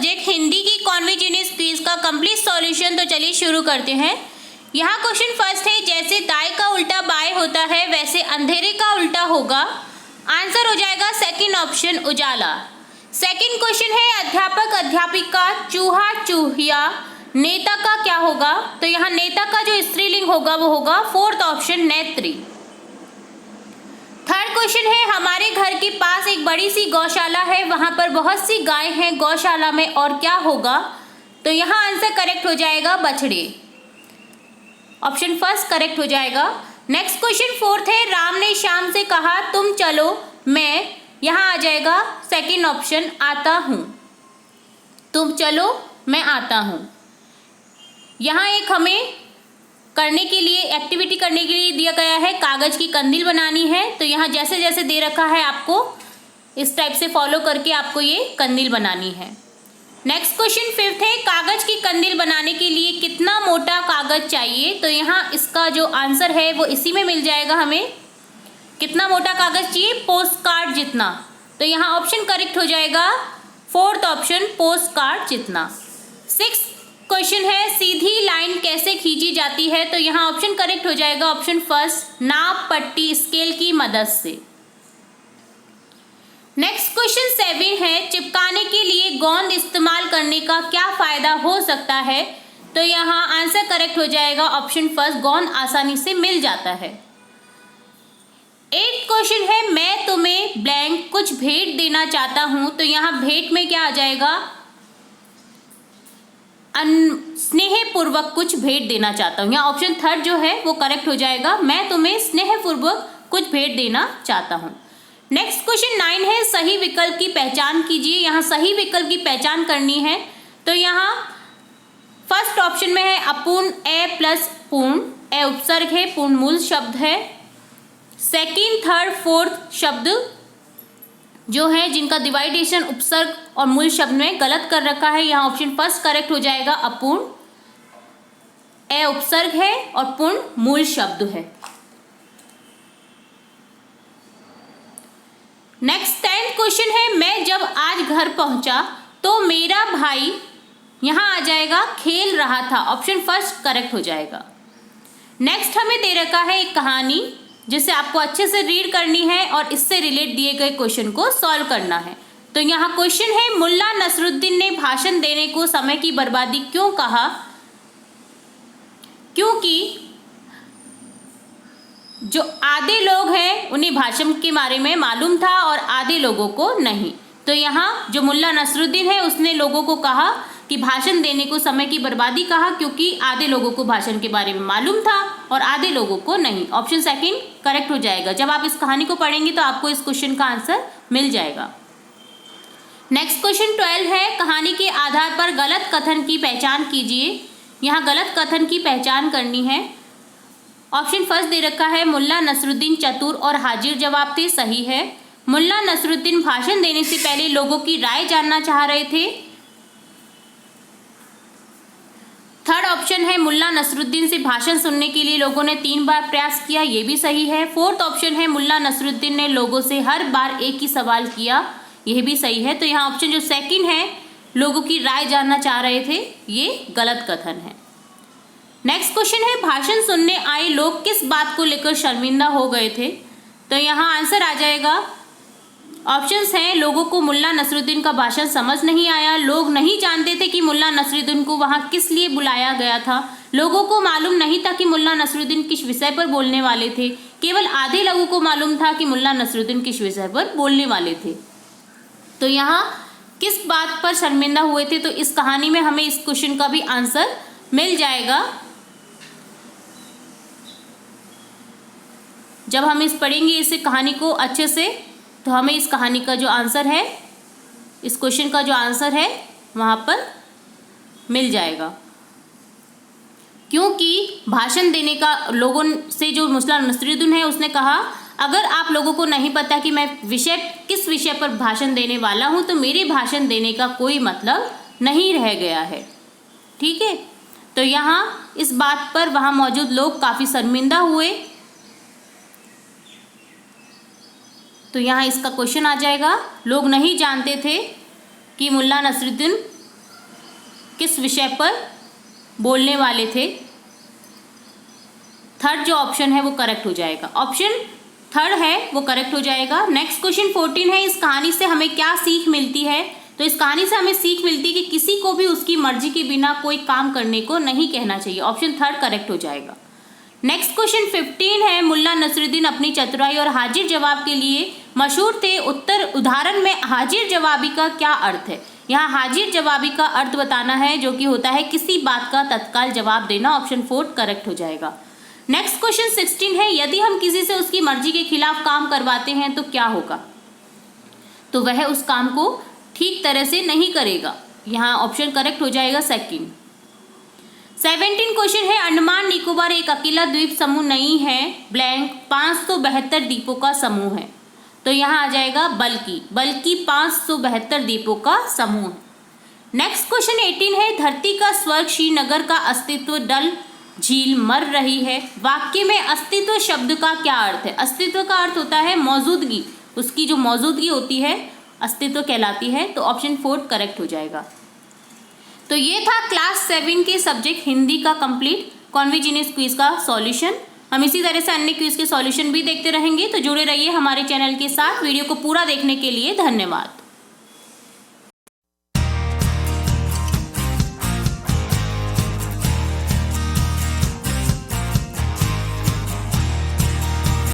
Subject Hindi की कॉन्वर्जेनियस quiz का complete solution. तो चलिए शुरू करते हैं। यहाँ क्वेश्चन फर्स्ट है, जैसे दाएं का उल्टा बाएं होता है वैसे अंधेरे का उल्टा होगा। आंसर हो जाएगा सेकंड ऑप्शन उजाला। सेकंड क्वेश्चन है, अध्यापक अध्यापिका चूहा चूहिया नेता का क्या होगा। तो यहाँ नेता का जो स्त्रीलिंग होगा वो होगा फोर्थ ऑप्शन नेत्री। थर्ड क्वेश्चन है, हमारे घर के पास एक बड़ी सी गौशाला है, वहां पर बहुत सी गायें हैं गौशाला में और क्या होगा। तो यहाँ आंसर करेक्ट हो जाएगा बछड़े। ऑप्शन फर्स्ट करेक्ट हो जाएगा। नेक्स्ट क्वेश्चन फोर्थ है, राम ने श्याम से कहा तुम चलो मैं, यहाँ आ जाएगा सेकंड ऑप्शन आता हूँ। तुम चलो मैं आता हूँ। यहाँ एक हमें करने के लिए एक्टिविटी करने के लिए दिया गया है, कागज की कंदील बनानी है। तो यहाँ जैसे जैसे दे रखा है आपको इस टाइप से फॉलो करके आपको ये कंदील बनानी है। नेक्स्ट क्वेश्चन फिफ्थ है, कागज की कंदील बनाने के लिए कितना मोटा कागज चाहिए। तो यहाँ इसका जो आंसर है वो इसी में मिल जाएगा हमें। कितना मोटा कागज चाहिए, पोस्ट कार्ड जितना। तो यहाँ ऑप्शन करेक्ट हो जाएगा फोर्थ ऑप्शन पोस्ट कार्ड जितना। सिक्स क्वेश्चन है, सीधी लाइन कैसे खींची जाती है। तो यहाँ ऑप्शन करेक्ट हो जाएगा ऑप्शन फर्स्ट नाप पट्टी स्केल की मदद से। नेक्स्ट क्वेश्चन 7 है, चिपकाने के लिए गोंद इस्तेमाल करने का क्या फायदा हो सकता है। तो यहाँ आंसर करेक्ट हो जाएगा ऑप्शन फर्स्ट गोंद आसानी से मिल जाता है। 8 क्वेश्चन है, मैं तुम्हें ब्लैंक कुछ भेंट देना चाहता हूं। तो यहाँ भेंट में क्या आ जाएगा, स्नेहपूर्वक कुछ भेंट देना चाहता हूँ। यहाँ ऑप्शन थर्ड जो है वो करेक्ट हो जाएगा, मैं तुम्हें स्नेहपूर्वक कुछ भेंट देना चाहता हूँ। नेक्स्ट क्वेश्चन 9 है, सही विकल्प की पहचान कीजिए। यहाँ सही विकल्प की पहचान करनी है। तो यहाँ फर्स्ट ऑप्शन में है अपूर्ण ए प्लस पूर्ण, ए उपसर्ग है, पूर्ण मूल शब्द है। सेकेंड थर्ड फोर्थ शब्द जो है जिनका डिवाइडेशन उपसर्ग और मूल शब्द में गलत कर रखा है। यहाँ ऑप्शन फर्स्ट करेक्ट हो जाएगा अपूर्ण, ए उपसर्ग है और पूर्ण मूल शब्द है। नेक्स्ट 10th क्वेश्चन है, मैं जब आज घर पहुंचा तो मेरा भाई, यहाँ आ जाएगा खेल रहा था। ऑप्शन फर्स्ट करेक्ट हो जाएगा। नेक्स्ट हमें दे रखा है एक कहानी जिसे आपको अच्छे से रीड करनी है और इससे रिलेट दिए गए क्वेश्चन को सॉल्व करना है। तो यहाँ क्वेश्चन है, मुल्ला नसरुद्दीन ने भाषण देने को समय की बर्बादी क्यों कहा। क्योंकि जो आधे लोग हैं उन्हें भाषण के बारे में मालूम था और आधे लोगों को नहीं। तो यहाँ जो मुल्ला नसरुद्दीन है उसने लोगों को कहा कि भाषण देने को समय की बर्बादी कहा, क्योंकि आधे लोगों को भाषण के बारे में मालूम था और आधे लोगों को नहीं। ऑप्शन सेकंड करेक्ट हो जाएगा। जब आप इस कहानी को पढ़ेंगे तो आपको इस क्वेश्चन का आंसर मिल जाएगा। नेक्स्ट क्वेश्चन 12 है, कहानी के आधार पर गलत कथन की पहचान कीजिए। यहाँ गलत कथन की पहचान करनी है। ऑप्शन फर्स्ट दे रखा है, मुल्ला नसरुद्दीन चतुर और हाजिर जवाब थे, सही है। मुल्ला नसरुद्दीन भाषण देने से पहले लोगों की राय जानना चाह रहे थे। थर्ड ऑप्शन है, मुल्ला नसरुद्दीन से भाषण सुनने के लिए लोगों ने 3 बार प्रयास किया, ये भी सही है। फोर्थ ऑप्शन है, मुल्ला नसरुद्दीन ने लोगों से हर बार एक ही सवाल किया, यह भी सही है। तो यहाँ ऑप्शन जो सेकंड है, लोगों की राय जानना चाह रहे थे, ये गलत कथन है। नेक्स्ट क्वेश्चन है, भाषण सुनने आए लोग किस बात को लेकर शर्मिंदा हो गए थे। तो यहाँ आंसर आ जाएगा, ऑप्शंस हैं, लोगों को मुल्ला नसरुद्दीन का भाषण समझ नहीं आया, लोग नहीं जानते थे कि मुल्ला नसरुद्दीन को वहां किस लिए बुलाया गया था, लोगों को मालूम नहीं था कि मुल्ला नसरुद्दीन किस विषय पर बोलने वाले थे, केवल आधे लोगों को मालूम था कि मुल्ला नसरुद्दीन किस विषय पर बोलने वाले थे। तो यहाँ किस बात पर शर्मिंदा हुए थे, तो इस कहानी में हमें इस क्वेश्चन का भी आंसर मिल जाएगा। जब हम इस पढ़ेंगे इस कहानी को अच्छे से तो हमें इस कहानी का जो आंसर है, इस क्वेश्चन का जो आंसर है वहाँ पर मिल जाएगा। क्योंकि भाषण देने का लोगों से जो मुल्ला नसरुद्दीन है उसने कहा, अगर आप लोगों को नहीं पता कि मैं किस विषय पर भाषण देने वाला हूँ तो मेरे भाषण देने का कोई मतलब नहीं रह गया है। ठीक है, तो यहाँ इस बात पर वहाँ मौजूद लोग काफ़ी शर्मिंदा हुए। तो यहाँ इसका क्वेश्चन आ जाएगा, लोग नहीं जानते थे कि मुल्ला नसरुद्दीन किस विषय पर बोलने वाले थे। थर्ड जो ऑप्शन है वो करेक्ट हो जाएगा, ऑप्शन थर्ड है वो करेक्ट हो जाएगा। नेक्स्ट क्वेश्चन 14 है, इस कहानी से हमें क्या सीख मिलती है। तो इस कहानी से हमें सीख मिलती है कि किसी को भी उसकी मर्जी के बिना कोई काम करने को नहीं कहना चाहिए, ऑप्शन थर्ड करेक्ट हो जाएगा। नेक्स्ट क्वेश्चन 15 है, मुल्ला नसरुद्दीन अपनी चतुराई और हाजिर जवाब के लिए मशहूर थे। उदाहरण में हाजिर जवाबी का क्या अर्थ है। यहाँ हाजिर जवाबी का अर्थ बताना है, जो कि होता है किसी बात का तत्काल जवाब देना, ऑप्शन फोर्थ करेक्ट हो जाएगा। नेक्स्ट क्वेश्चन 16 है, यदि हम किसी से उसकी मर्जी के खिलाफ काम करवाते हैं तो क्या होगा। तो वह उस काम को ठीक तरह से नहीं करेगा, यहाँ ऑप्शन करेक्ट हो जाएगा सेकंड। 17 क्वेश्चन है, अंडमान निकोबार एक अकेला द्वीप समूह नहीं है, ब्लैंक 572 द्वीपों का समूह है। तो यहाँ आ जाएगा बल्कि 572 द्वीपों का समूह। नेक्स्ट क्वेश्चन 18 है, धरती का स्वर्ग श्रीनगर का अस्तित्व डल झील मर रही है। वाक्य में अस्तित्व शब्द का क्या अर्थ है। अस्तित्व का अर्थ होता है मौजूदगी, उसकी जो मौजूदगी होती है अस्तित्व कहलाती है, तो ऑप्शन फोर्थ करेक्ट हो जाएगा। तो ये था क्लास 7 के सब्जेक्ट हिंदी का कंप्लीट कॉन्वर्जेंस क्विज का सॉल्यूशन। हम इसी तरह से अन्य क्विज के सॉल्यूशन भी देखते रहेंगे, तो जुड़े रहिए हमारे चैनल के साथ। वीडियो को पूरा देखने के लिए धन्यवाद।